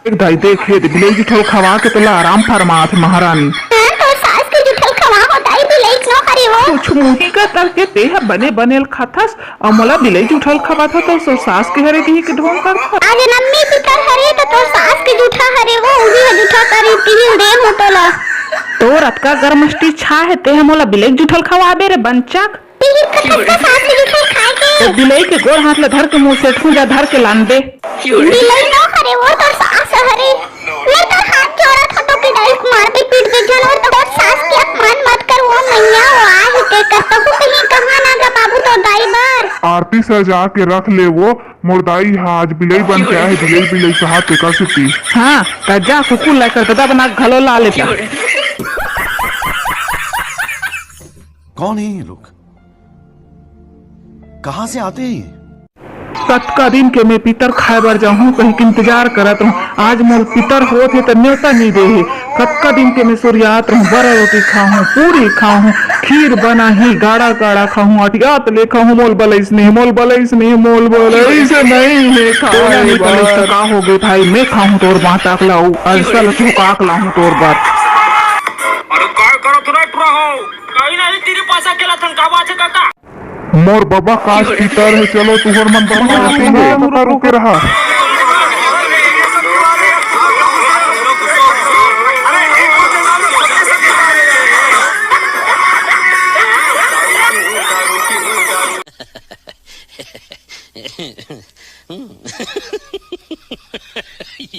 एक दाई देखे बिलाई जुठल खवा के तोला आराम फरमात महारानी। तो सास के जुठल खवा होताई बिलाई क्यों करे वो? कुछ मुही का तर के तेह बने बनेल खाथस और मोला बिलाई जुठल खवा था तो सो सास के हरे की के ढोंग कर आज नम्मी पितर हरे तो सास के जुठा हरे वो उही जुठा करी तीन दे मोटोला। तो रतका गरमष्टी छा है तेह मोला बिलाई जुठल खवाबे रे बंचक। सास के जुठल खाए के बिलाई के गोर हाथ ले धर के मुंह से ठूजा धर के लान दे। बिलाई न हरे वो तो सास हरे। मैं तो हाथ जोड़ा था तो पिटाई मार के पीट दे जानवर तो सास के अपमान मत कर वो मैया वो आज के करता हूँ कहीं कहाँ ना जा बाबू तो दाई बार। आरती सजा के रख ले वो मुर्दाई आज बिलाई बन के आए बिलाई बिलाई से हाथ कर सकती। हाँ तजा कुकुर लेकर तदा बना घलो ला लेता। कौन है ये लोग? कहाँ से आते हैं? कतका दिन के मैं पितर खाए बार जाऊँ कहीं के इंतजार करत रहूँ। आज मोर पितर होत है तो न्योता नहीं दे है। कतका दिन के मैं सूर्यात रहूँ बड़ा रोटी खाऊँ पूरी खाऊँ खीर बना ही गाढ़ा गाढ़ा खाऊँ अटियात ले खाऊँ मोल बलैस नहीं मोल बलैस नहीं मोल बलैस नहीं है खाए बलैस का हो गए भाई मैं खाऊँ तोर बात आकलाऊ असल चौकाक लाऊँ तोर बात। अरे काय करत रहो काही नाही तेरे पास अकेला थनकावा छे काका। मोर बाबा काश पितर है चलो तुहर मन बता रुके रहा। Yeah.